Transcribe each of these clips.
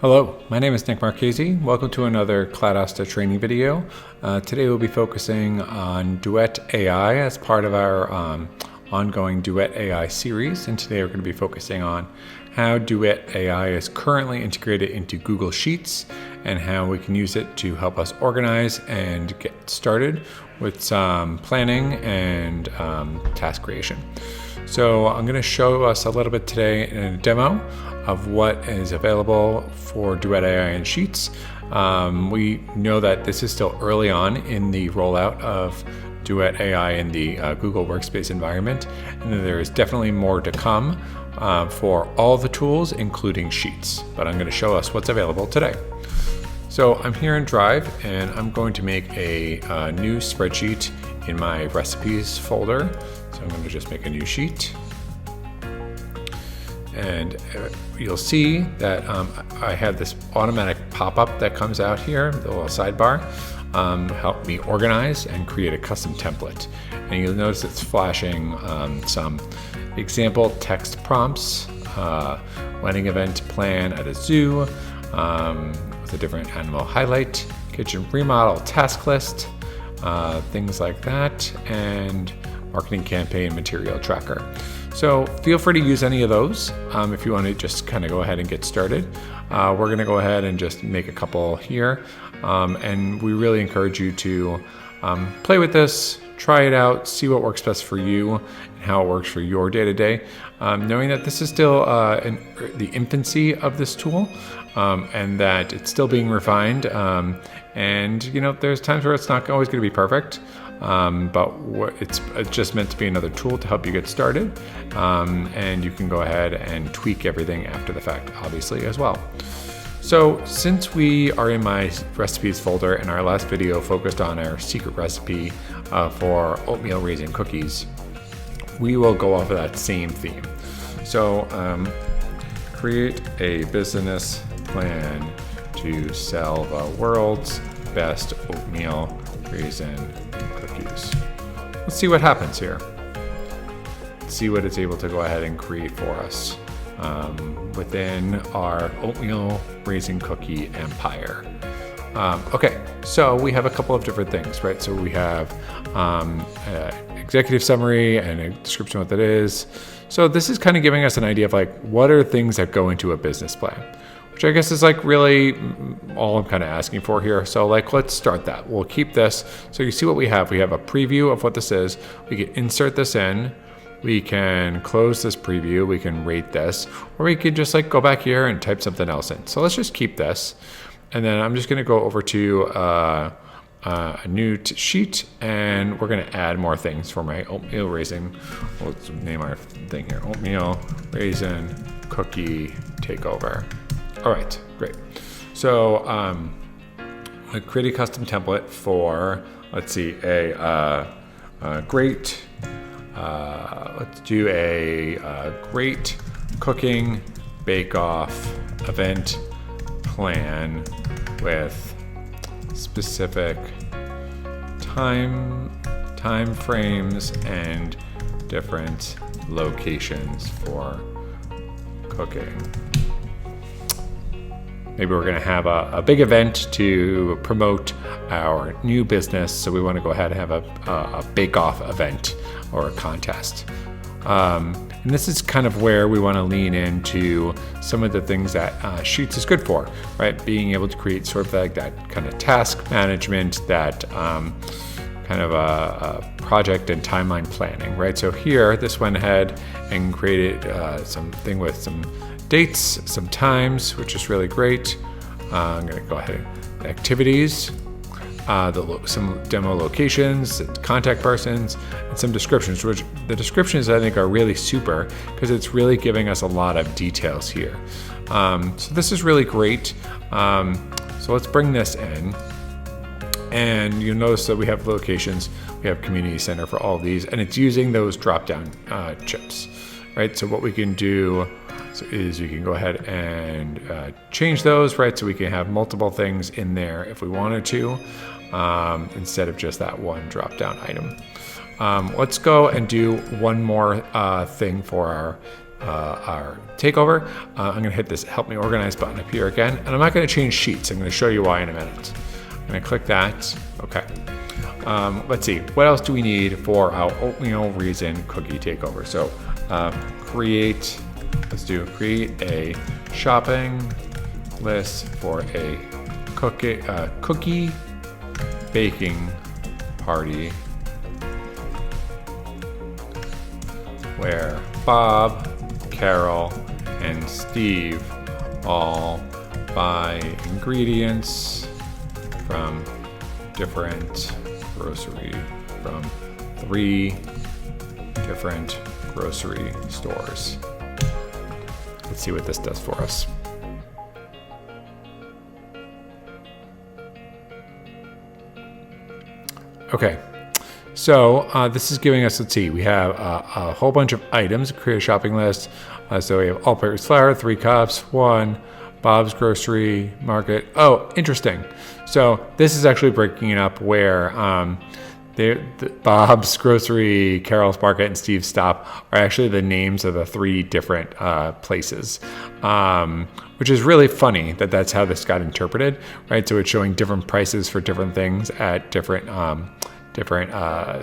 Hello, my name is Nick Marchese. Welcome to another Cloudasta training video. Today we'll be focusing on Duet AI as part of our ongoing Duet AI series. And today we're going to be focusing on how Duet AI is currently integrated into Google Sheets and how we can use it to help us organize and get started with some planning and task creation. So I'm going to show us a little bit today in a demo of what is available for Duet AI and Sheets. We know that this is still early on in the rollout of Duet AI in the Google Workspace environment, and there is definitely more to come for all the tools, including Sheets. But I'm going to show us what's available today. So I'm here in Drive, and I'm going to make a new spreadsheet in my recipes folder. So I'm going to just make a new sheet. And you'll see that I have this automatic pop-up that comes out here, the little sidebar, help me organize and create a custom template. And you'll notice it's flashing some example text prompts, wedding event plan at a zoo, with a different animal highlight, kitchen remodel task list, things like that, and marketing campaign material tracker. So feel free to use any of those if you want to just kind of go ahead and get started. We're going to go ahead and just make a couple here. And we really encourage you to play with this, try it out, see what works best for you and how it works for your day-to-day. Knowing that this is still in the infancy of this tool and that it's still being refined. And you know, there's times where it's not always going to be perfect. But it's just meant to be another tool to help you get started, and you can go ahead and tweak everything after the fact, obviously, as well. So since we are in my recipes folder and our last video focused on our secret recipe for oatmeal raisin cookies, we will go off of that same theme. So create a business plan to sell the world's best oatmeal raisin cookies. Let's see what happens here. Let's see what it's able to go ahead and create for us within our oatmeal raisin cookie empire. Okay, so we have a couple of different things, right? So we have executive summary and a description of what that is. So this is kind of giving us an idea of like, what are things that go into a business plan? Which I guess is like really all I'm kind of asking for here. So like, let's start that. We'll keep this. So you see what we have. We have a preview of what this is. We can insert this in. We can close this preview. We can rate this, or we could just like go back here and type something else in. So let's just keep this. And then I'm just going to go over to a new sheet, and we're going to add more things for my oatmeal raisin. Let's name our thing here, oatmeal raisin cookie takeover. All right, great. So I create a custom template for, let's see, let's do a great cooking bake-off event plan with specific time frames and different locations for cooking. Maybe we're going to have a big event to promote our new business, so we want to go ahead and have a bake-off event or a contest. And this is kind of where we want to lean into some of the things that Sheets is good for, right? Being able to create sort of like that kind of task management, that kind of a project and timeline planning, right? So here, this went ahead and created something with some dates, some times, which is really great. I'm going to go ahead and activities, some demo locations, contact persons, and some descriptions, which the descriptions I think are really super because it's really giving us a lot of details here. So this is really great. So let's bring this in. And you'll notice that we have locations, we have community center for all of these, and it's using those drop-down chips, right? So what we can do is we can go ahead and change those, right? So we can have multiple things in there if we wanted to, instead of just that one drop-down item. Let's go and do one more thing for our our takeover. I'm going to hit this Help Me Organize button up here again, and I'm not going to change sheets. I'm going to show you why in a minute. I'm going to click that. Okay. Let's see. What else do we need for our oatmeal raisin cookie takeover? So create a shopping list for a cookie baking party where Bob, Carol, and Steve all buy ingredients from three different grocery stores. Let's see what this does for us. Okay, so this is giving us, let's see, we have a whole bunch of items, create a shopping list. So we have all-purpose flour, 3 cups, 1, Bob's Grocery Market. Oh, interesting. So this is actually breaking it up where Bob's Grocery, Carol's Market, and Steve's Stop are actually the names of the 3 different places, which is really funny that that's how this got interpreted, right? So it's showing different prices for different things at different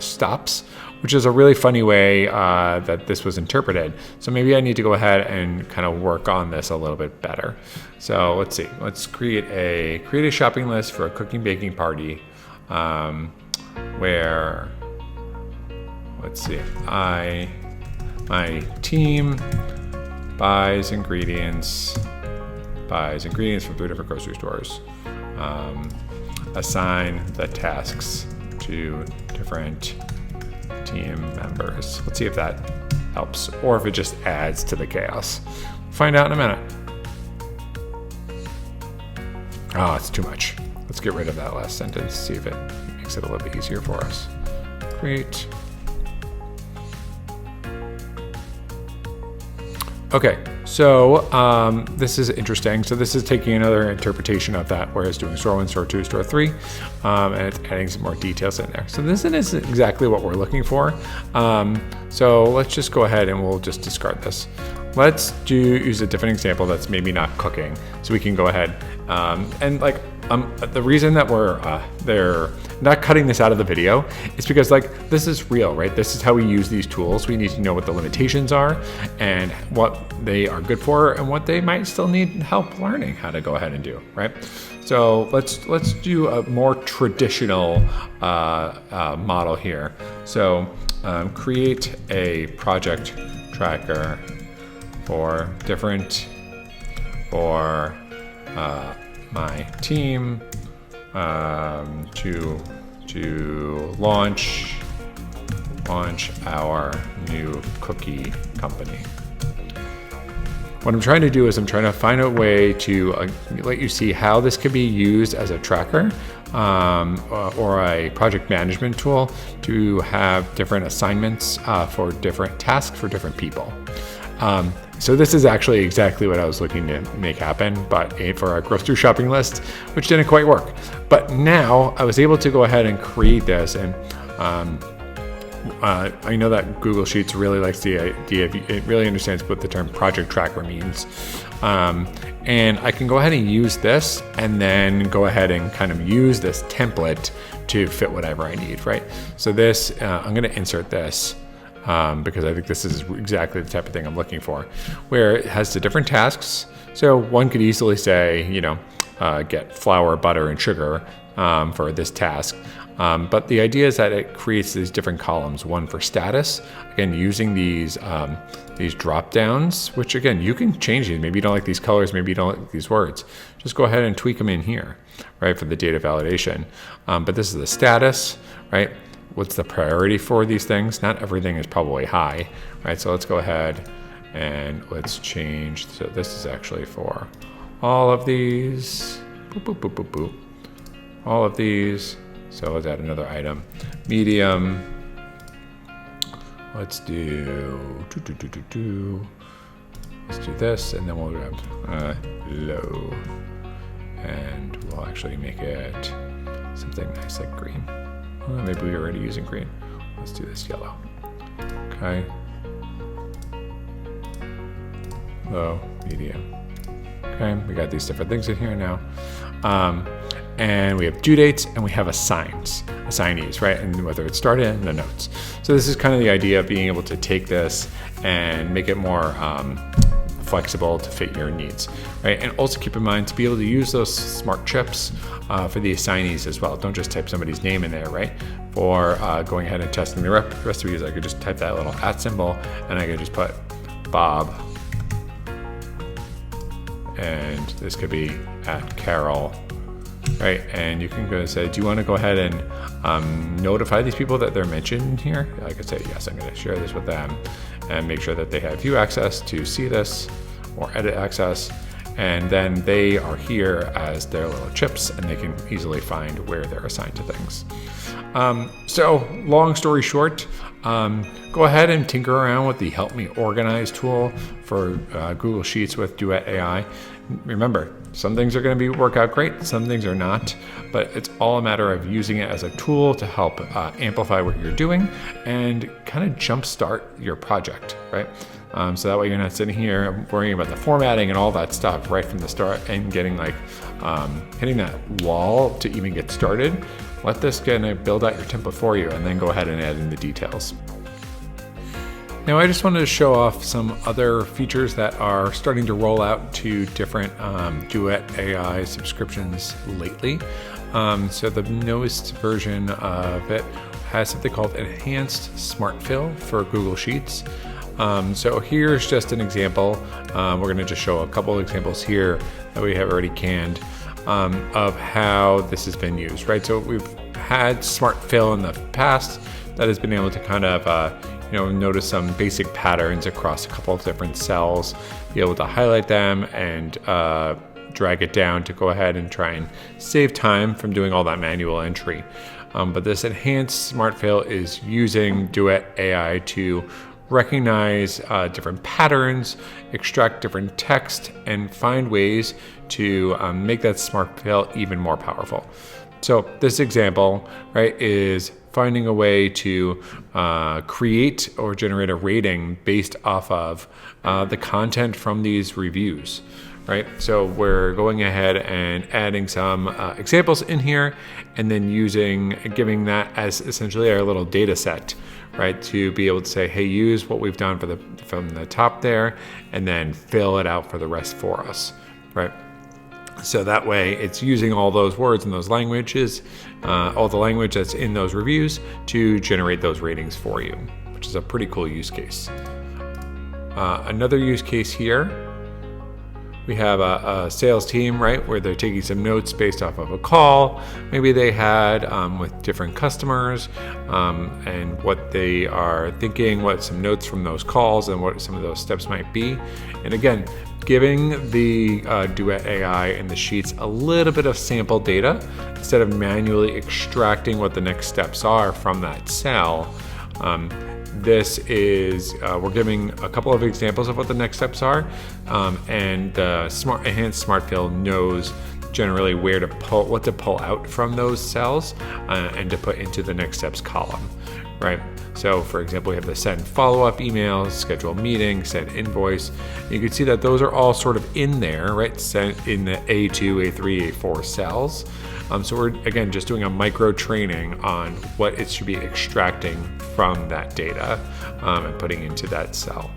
stops, which is a really funny way that this was interpreted. So maybe I need to go ahead and kind of work on this a little bit better. So let's see. Let's create a shopping list for a cooking baking party where, let's see, my team buys ingredients from 3 different grocery stores. Assign the tasks to different team members. Let's see if that helps, or if it just adds to the chaos. Find out in a minute. Oh, it's too much. Let's get rid of that last sentence, see if it makes it a little bit easier for us. Great. Okay, so this is interesting. So this is taking another interpretation of that, where it's doing store 1, store 2, store 3, and it's adding some more details in there. So this is exactly what we're looking for. So let's just go ahead and we'll just discard this. Let's use a different example that's maybe not cooking. So we can go ahead and the reason that they're not cutting this out of the video is because this is real, right? This is how we use these tools. We need to know what the limitations are and what they are good for and what they might still need help learning how to go ahead and do, right? So let's do a more traditional model here. So create a project tracker for my team to launch our new cookie company. What I'm trying to do is I'm trying to find a way to let you see how this could be used as a tracker or a project management tool to have different assignments for different tasks for different people. So this is actually exactly what I was looking to make happen, but for a grocery shopping list, which didn't quite work. But now I was able to go ahead and create this, and I know that Google Sheets really likes the idea, it really understands what the term project tracker means. And I can go ahead and use this and then go ahead and kind of use this template to fit whatever I need, right? So this, I'm gonna insert this. Because I think this is exactly the type of thing I'm looking for, where it has the different tasks. So one could easily say, get flour, butter, and sugar for this task. But the idea is that it creates these different columns, one for status, again, using these drop downs, which again, you can change these. Maybe you don't like these colors, maybe you don't like these words. Just go ahead and tweak them in here, right, for the data validation. But this is the status, right? What's the priority for these things? Not everything is probably high, right? So let's go ahead and let's change. So this is actually for all of these. Boop, boop, boop, boop, boop. All of these. So let's add another item. Medium. Let's do let's do this, and then we'll grab low, and we'll actually make it something nice like green. Maybe we're already using green. Let's do this yellow. Okay. low, medium. Okay, we got these different things in here now. And we have due dates and we have assignees, right? And whether it's started and the notes. So this is kind of the idea of being able to take this and make it more flexible to fit your needs, right? And also keep in mind to be able to use those smart chips for the assignees as well. Don't just type somebody's name in there, right? For going ahead and testing the rest of these, I could just type that little @ symbol and I could just put Bob. And this could be @Carol. Right, and you can go and say, do you want to go ahead and notify these people that they're mentioned here? I could say, yes, I'm going to share this with them and make sure that they have view access to see this or edit access. And then they are here as their little chips and they can easily find where they're assigned to things. So long story short, go ahead and tinker around with the Help Me Organize tool for Google Sheets with Duet AI. Remember, some things are going to work out great, some things are not, but it's all a matter of using it as a tool to help amplify what you're doing and kind of jumpstart your project, right? So that way you're not sitting here worrying about the formatting and all that stuff right from the start and getting like hitting that wall to even get started. Let this kind of build out your template for you and then go ahead and add in the details. Now I just wanted to show off some other features that are starting to roll out to different Duet AI subscriptions lately. So the newest version of it has something called Enhanced Smart Fill for Google Sheets. So here's just an example. We're going to just show a couple of examples here that we have already canned of how this has been used, right? So we've had Smart Fill in the past that has been able to kind of notice some basic patterns across a couple of different cells, be able to highlight them and drag it down to go ahead and try and save time from doing all that manual entry. But this enhanced Smart Fill is using Duet AI to recognize different patterns, extract different text, and find ways to make that Smart Fill even more powerful. So this example, right, is finding a way to create or generate a rating based off of the content from these reviews, right? So we're going ahead and adding some examples in here and then giving that as essentially our little data set, right? To be able to say, hey, use what we've done from the top there and then fill it out for the rest for us, right? So that way it's using all those words and those languages, all the language that's in those reviews to generate those ratings for you, which is a pretty cool use case. Another use case here, we have a sales team, right, where they're taking some notes based off of a call maybe they had with different customers and what they are thinking, what some notes from those calls and what some of those steps might be. And again, giving the Duet AI and the Sheets a little bit of sample data instead of manually extracting what the next steps are from that cell. This is, we're giving a couple of examples of what the next steps are, and the Enhanced Smart Fill knows generally what to pull out from those cells and to put into the next steps column, right? So for example, we have the send follow-up emails, schedule meeting, send invoice. You can see that those are all sort of in there, right? Sent in the A2, A3, A4 cells. So we're, again, just doing a micro training on what it should be extracting from that data and putting into that cell.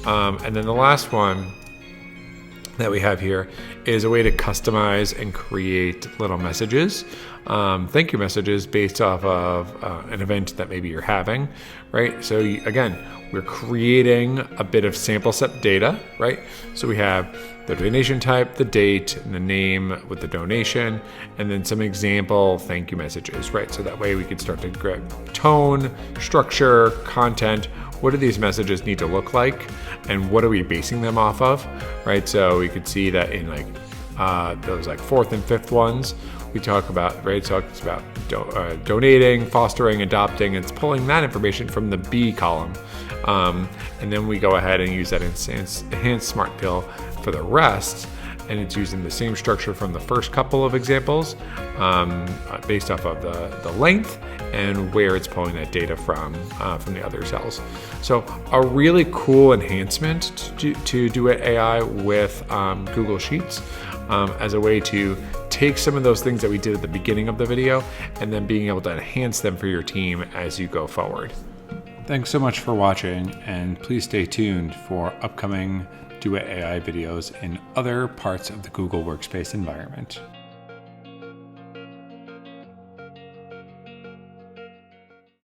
And then the last one that we have here is a way to customize and create little messages, thank you messages based off of an event that maybe you're having, right? So again, we're creating a bit of sample set data, right? So we have the donation type, the date, and the name with the donation, and then some example thank you messages, right? So that way we can start to grab tone, structure, content. What do these messages need to look like, and what are we basing them off of, right? So we could see that in those fourth and fifth ones, we talk about, right? So it's about donating, fostering, adopting. It's pulling that information from the B column, and then we go ahead and use that enhanced Smart Fill for the rest, and it's using the same structure from the first couple of examples based off of the length and where it's pulling that data from the other cells. So a really cool enhancement to Duet AI with Google Sheets as a way to take some of those things that we did at the beginning of the video and then being able to enhance them for your team as you go forward. Thanks so much for watching, and please stay tuned for upcoming Duet AI videos in other parts of the Google Workspace environment.